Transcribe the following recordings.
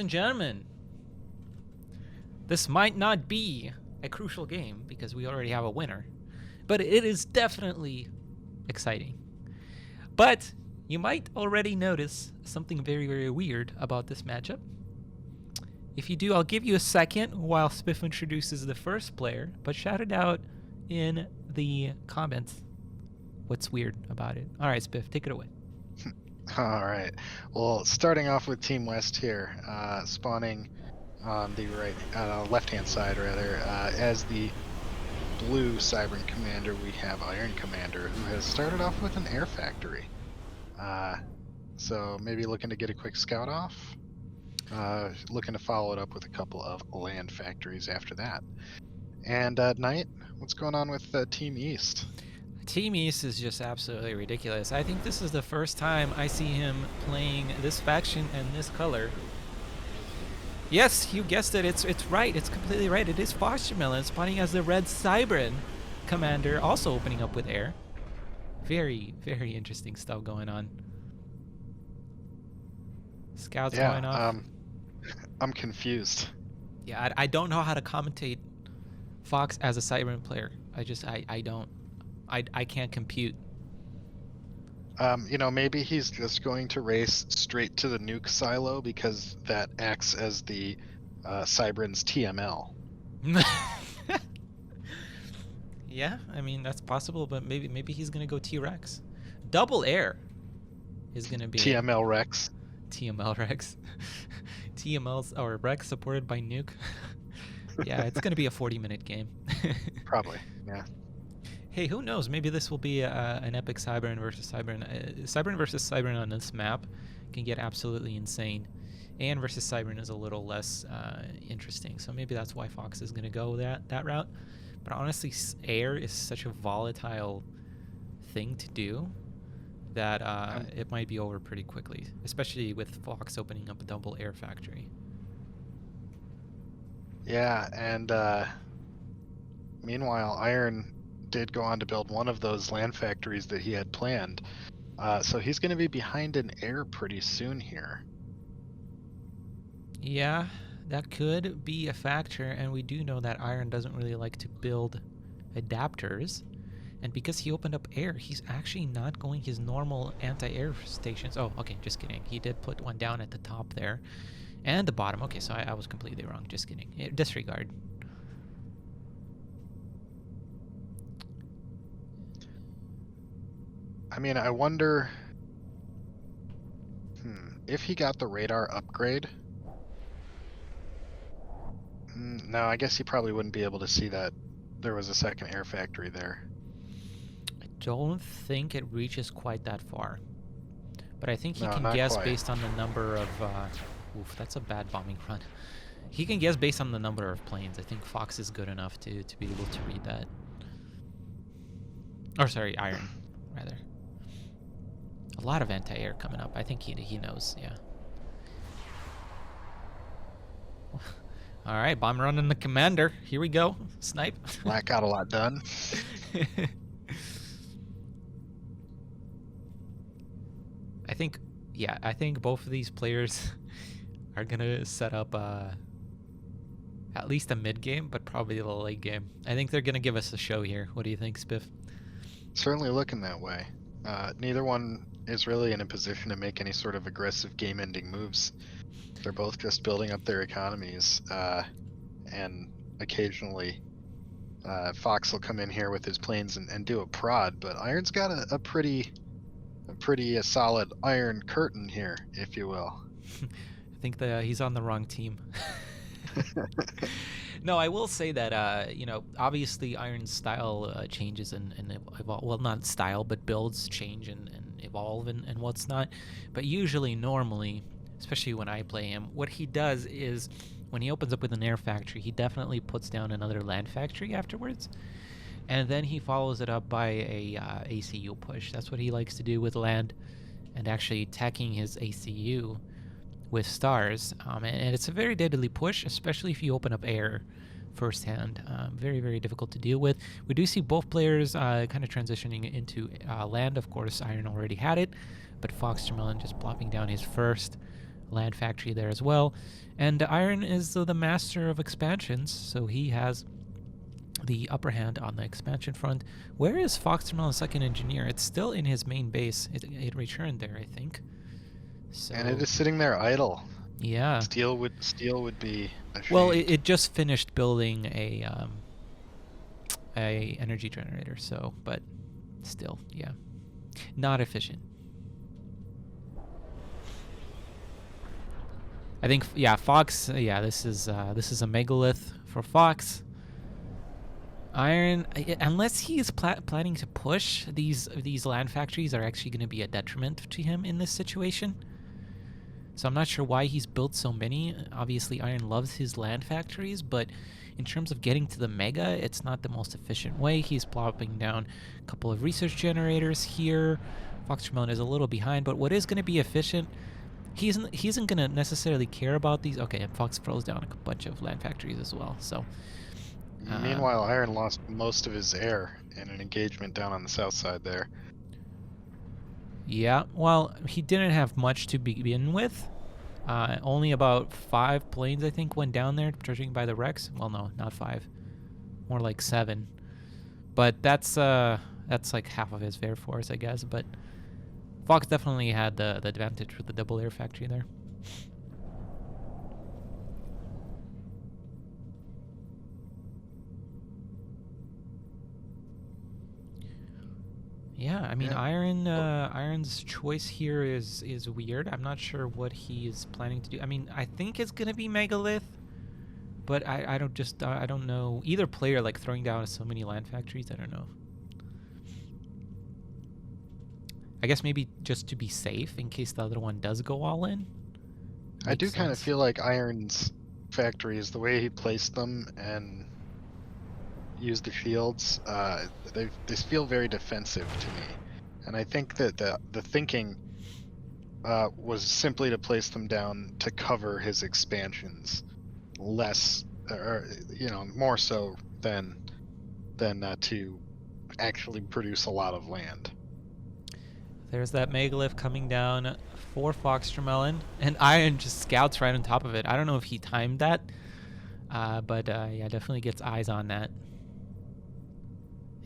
and gentlemen, this might not be a crucial game because we already have a winner, but it is definitely exciting. But you might already notice something very, very weird about this matchup. If you do, I'll give you a second while Spiff introduces the first player, but shout it out in the comments what's weird about it. All right, Spiff, take it away. All right. Well, starting off with Team West here, spawning on the left-hand side, rather, as the blue Cybern Commander, we have Iron Commander, who has started off with an air factory. So maybe looking to get a quick scout off. Looking to follow it up with a couple of land factories after that. And Nite, what's going on with Team East? Team East is just absolutely ridiculous. I think this is the first time I see him playing this faction and this color. Yes, you guessed it. It's right. It's completely right. It is FoxTermelon spawning as the red Cybern Commander, also opening up with air. Very, very interesting stuff going on. Scouts going off. I'm confused. Yeah, I don't know how to commentate Fox as a Cybern player. I don't. I can't compute. Maybe he's just going to race straight to the nuke silo because that acts as the Cybern's TML. Yeah, I mean that's possible, but maybe he's gonna go T-Rex. Double air is gonna be TML Rex. TML Rex. TML's or Rex supported by nuke. Yeah, it's gonna be a 40-minute game. Probably, yeah. Hey, who knows? Maybe this will be an epic Cybern versus Cybern. Cybern versus Cybern on this map can get absolutely insane. And versus Cybern is a little less interesting, so maybe that's why Fox is going to go that route. But honestly, air is such a volatile thing to do that it might be over pretty quickly, especially with Fox opening up a double air factory. Yeah, and meanwhile, Iron did go on to build one of those land factories that he had planned. So he's going to be behind in air pretty soon here. Yeah, that could be a factor, and we do know that Iron doesn't really like to build adapters. And because he opened up air, he's actually not going his normal anti-air stations. Oh, okay, just kidding. He did put one down at the top there. And the bottom. Okay, so I was completely wrong. Just kidding. Disregard. I mean, I wonder if he got the radar upgrade. No, I guess he probably wouldn't be able to see that there was a second air factory there. I don't think it reaches quite that far. But I think he can guess quite. based on the number of... oof, that's a bad bombing run. He can guess based on the number of planes. I think Fox is good enough to be able to read that. Or sorry, Iron, rather. A lot of anti-air coming up. I think he knows, yeah. All right, bomb run on the Commander. Here we go. Snipe. Black got a lot done. I think both of these players are gonna set up at least a mid game, but probably the late game. I think they're gonna give us a show here. What do you think, Spiff? Certainly looking that way. Neither one is really in a position to make any sort of aggressive game-ending moves. They're both just building up their economies, and occasionally Fox will come in here with his planes and do a prod, but Iron's got a pretty solid iron curtain here, if you will. I think that he's on the wrong team. No, I will say that obviously Iron's style changes and evolve. Well, not style, but builds change and evolve and what's not. But usually, normally, especially when I play him, what he does is when he opens up with an air factory, he definitely puts down another land factory afterwards, and then he follows it up by a ACU push. That's what he likes to do with land, and actually attacking his ACU with stars, and it's a very deadly push, especially if you open up air firsthand. Very, very difficult to deal with. We do see both players kind of transitioning into land. Of course, Iron already had it, but FoxTermelon just plopping down his first land factory there as well. And Iron is the master of expansions, so he has the upper hand on the expansion front. Where is FoxTermelon second engineer? It's still in his main base. It returned there, I think. So, And it is sitting there idle. yeah. Steel would be ashamed. Well, it just finished building a energy generator, so, but still, yeah, not efficient. I think, yeah, Fox. Yeah, this is a megalith for Fox. Iron, unless he is planning to push, these land factories are actually going to be a detriment to him in this situation. So I'm not sure why he's built so many. Obviously, Iron loves his land factories, but in terms of getting to the mega, it's not the most efficient way. He's plopping down a couple of research generators here. FoxTermelon is a little behind, but what is going to be efficient, he isn't going to necessarily care about these. Okay, and Fox throws down a bunch of land factories as well, so... Meanwhile, Iron lost most of his air in an engagement down on the south side there. Yeah, well, he didn't have much to begin with. Only about 5 planes, I think, went down there, judging by the wrecks. Well, no, not 5. More like 7. But that's like half of his air force, I guess. But Fox definitely had the advantage with the double air factory there. Yeah, I mean, Iron's choice here is weird. I'm not sure what he is planning to do. I mean, I think it's gonna be Megalith, but I don't know. Either player, like, throwing down so many land factories, I don't know. I guess maybe just to be safe in case the other one does go all in. I do kind of feel like Iron's factories, the way he placed them and used the shields, they feel very defensive to me. And I think that the thinking was simply to place them down to cover his expansions, less, or more so than to actually produce a lot of land. There's that megalith coming down for FoxTermelon, and Iron just scouts right on top of it. I don't know if he timed that, but yeah, definitely gets eyes on that.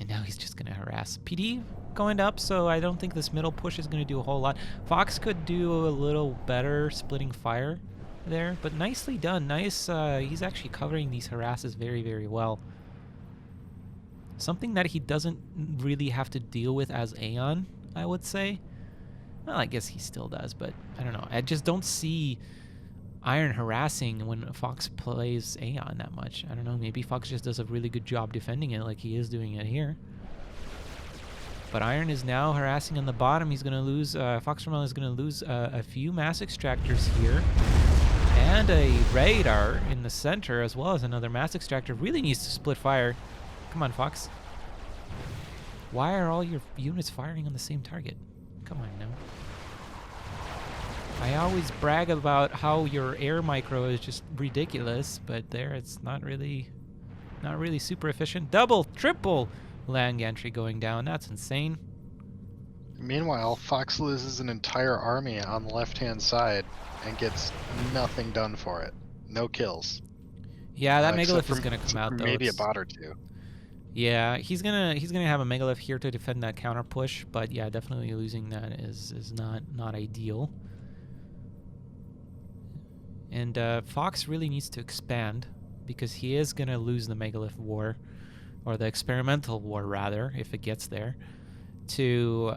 And now he's just going to harass. PD going up, so I don't think this middle push is going to do a whole lot. Fox could do a little better splitting fire there, but nicely done. Nice. He's actually covering these harasses very, very well. Something that he doesn't really have to deal with as Aeon, I would say. Well, I guess he still does, but I don't know. I just don't see Iron harassing when Fox plays Aeon that much. I don't know, maybe Fox just does a really good job defending it like he is doing it here. But Iron is now harassing on the bottom. He's going to lose, FoxTermelon is going to lose a few mass extractors here. And a radar in the center, as well as another mass extractor. Really needs to split fire. Come on, Fox. Why are all your units firing on the same target? Come on now. I always brag about how your air micro is just ridiculous, but there it's not really super efficient. Double, triple land gantry going down. That's insane. Meanwhile, Fox loses an entire army on the left-hand side and gets nothing done for it. No kills. Yeah, that megalith is gonna come out though. Maybe a bot or two. Yeah, he's gonna have a megalith here to defend that counter push, but yeah, definitely losing that is not ideal. And Fox really needs to expand because he is going to lose the Megalith War, or the Experimental War rather, if it gets there, to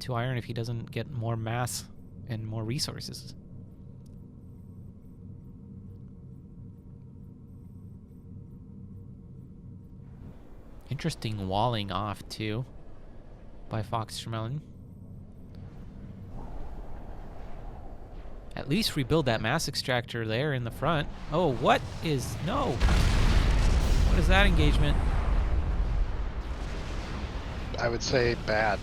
Iron if he doesn't get more mass and more resources. Interesting walling off too by FoxTermelon. At least rebuild that mass extractor there in the front. Oh, what is... No! What is that engagement? I would say bad.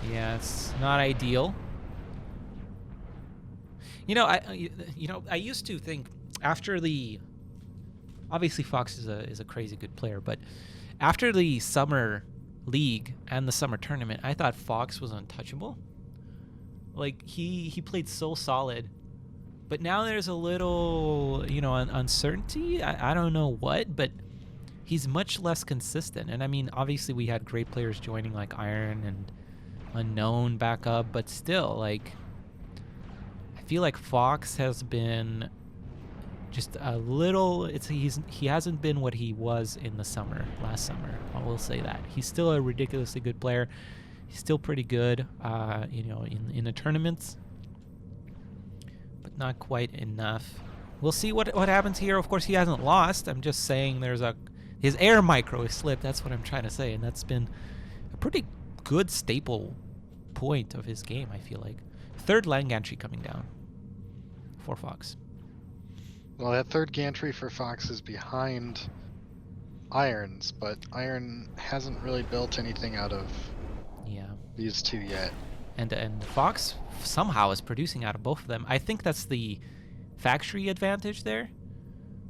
Yeah, it's not ideal. I used to think after the... Obviously, Fox is a crazy good player, but after the Summer League and the Summer Tournament, I thought Fox was untouchable. Like, he played so solid But now there's a little, uncertainty. I don't know what, but he's much less consistent. And I mean, obviously we had great players joining like Iron and Unknown back up, but still, like, I feel like Fox has been just a little. He hasn't been what he was in the last summer. I will say that he's still a ridiculously good player. He's still pretty good, in the tournaments, but not quite enough. We'll see what happens here. Of course, he hasn't lost. I'm just saying his air micro is slipped. That's what I'm trying to say, and that's been a pretty good staple point of his game, I feel like. Third land gantry coming down for Fox. Well, that third gantry for Fox is behind Iron's, but Iron hasn't really built anything out of these two yet. And Fox somehow is producing out of both of them. I think that's the factory advantage there,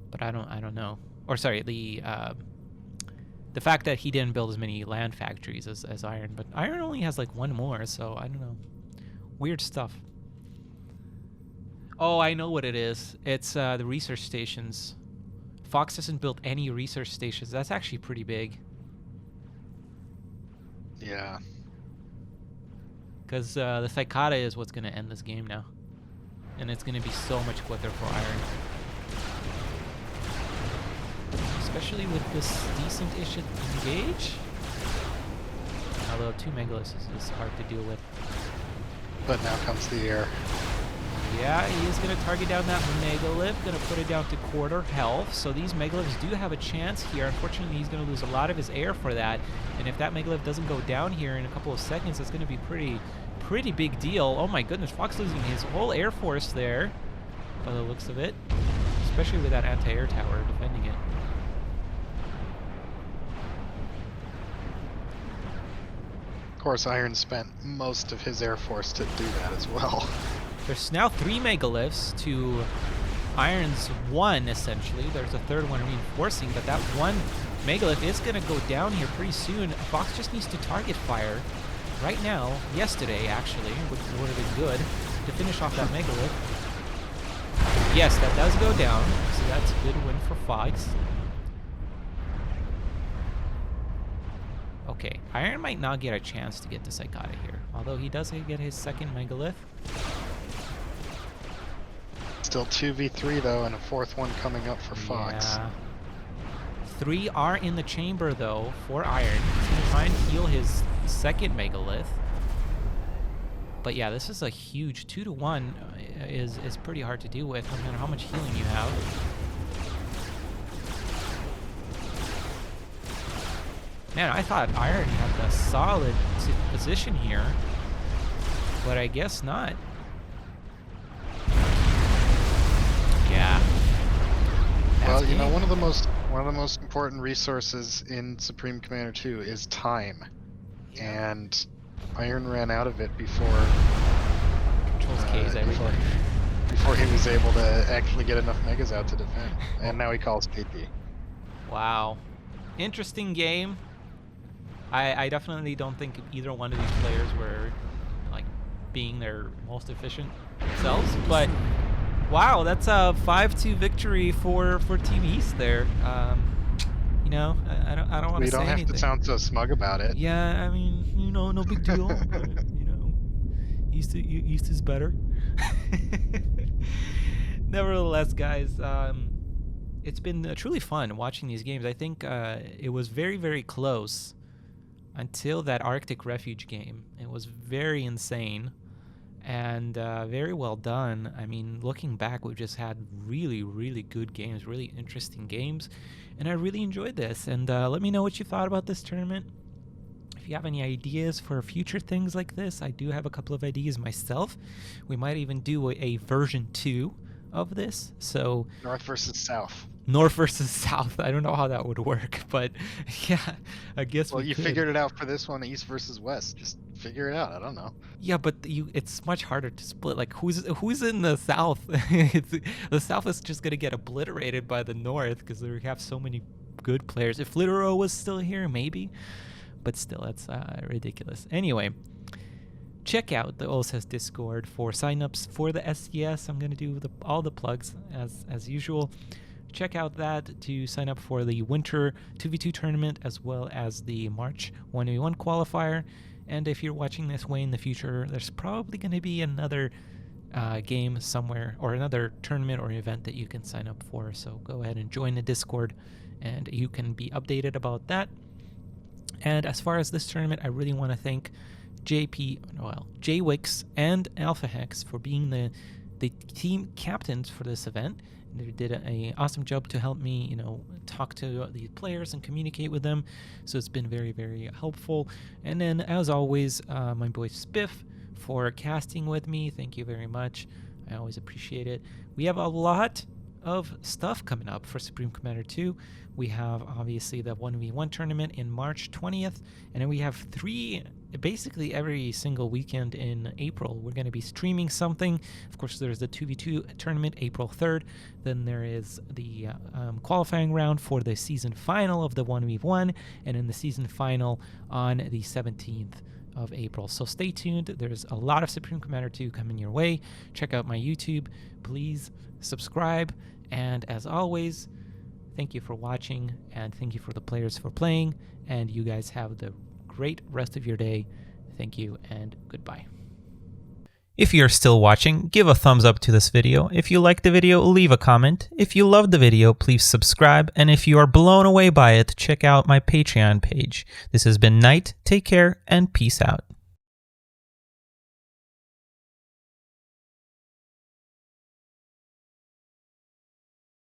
but I don't know. Or sorry, the fact that he didn't build as many land factories as Iron, but Iron only has like one more, so I don't know. Weird stuff. Oh, I know what it is. It's the research stations. Fox hasn't built any research stations. That's actually pretty big. Yeah. Because the Cicada is what's going to end this game now. And it's going to be so much quicker for Iron. Especially with this decent-ish engage. Although 2 megaliths is hard to deal with. But now comes the air. Yeah, he is going to target down that megalith, going to put it down to quarter health. So these megaliths do have a chance here. Unfortunately, he's going to lose a lot of his air for that. And if that megalith doesn't go down here in a couple of seconds, it's going to be pretty big deal. Oh my goodness, Fox losing his whole air force there, by the looks of it. Especially with that anti-air tower defending it. Of course, Iron spent most of his air force to do that as well. There's now 3 megaliths to Iron's 1, essentially. There's a third one reinforcing, but that 1 megalith is going to go down here pretty soon. Fox just needs to target fire right now, yesterday actually, which would have been good, to finish off that megalith. Yes, that does go down, so that's a good win for Fox. Okay, Iron might not get a chance to get to Cicada here, although he does get his second megalith. Still 2v3 though, and a 4th one coming up for Fox. Yeah. 3 are in the chamber though for Iron. He's gonna try and heal his second megalith. But yeah, this is a huge 2-to-1 is pretty hard to deal with, no matter how much healing you have. Man, I thought Iron had a solid position here, but I guess not. Yeah. Well, you know, one of the most important resources in Supreme Commander 2 is time, and Iron ran out of it before controls K's everywhere. Before he was able to actually get enough megas out to defend, and now he calls PP. Wow, interesting game. I definitely don't think either one of these players were like being their most efficient selves, but wow, that's a 5-2 victory for Team East there. You know, I don't want to say anything. We don't have to sound so smug about it. Yeah, I mean, you know, no big deal. But, you know, East is better. Nevertheless, guys, it's been truly fun watching these games. I think it was very, very close until that Arctic Refuge game. It was very insane and very well done. I mean, looking back, we've just had really, really good games, really interesting games, and I really enjoyed this. And let me know what you thought about this tournament. If you have any ideas for future things like this, I do have a couple of ideas myself. We might even do a version 2 of this. So North versus South. North versus South. I don't know how that would work, but yeah, I guess. Well, you figured it out for this one, East versus West. Just figure it out. I don't know. Yeah, but it's much harder to split. Like, who's in the South? The South is just gonna get obliterated by the North because they have so many good players. If Litero was still here, maybe, but still, that's ridiculous. Anyway, check out the OSS Discord for signups for the SCS. I'm going to do all the plugs as usual. Check out that to sign up for the Winter 2v2 tournament as well as the March 1v1 qualifier. And if you're watching this way in the future, there's probably going to be another game somewhere, or another tournament or event that you can sign up for. So go ahead and join the Discord and you can be updated about that. And as far as this tournament, I really want to thank JWix and Alpha Hex for being the team captains for this event. They did an awesome job to help me, talk to the players and communicate with them. So it's been very, very helpful. And then, as always, my boy Spiff for casting with me. Thank you very much. I always appreciate it. We have a lot of stuff coming up for Supreme Commander 2. We have obviously the 1v1 tournament in March 20th, and then we have 3 basically every single weekend in April. We're going to be streaming something. Of course, there's the 2v2 tournament April 3rd. Then there is the qualifying round for the season final of the 1v1, and then the season final on the 17th of April. So stay tuned. There's a lot of Supreme Commander 2 coming your way. Check out my YouTube. Please subscribe. And as always, thank you for watching, and thank you for the players for playing, and you guys have the great rest of your day. Thank you, and goodbye. If you're still watching, give a thumbs up to this video. If you liked the video, leave a comment. If you loved the video, please subscribe, and if you are blown away by it, check out my Patreon page. This has been Nite. Take care, and peace out.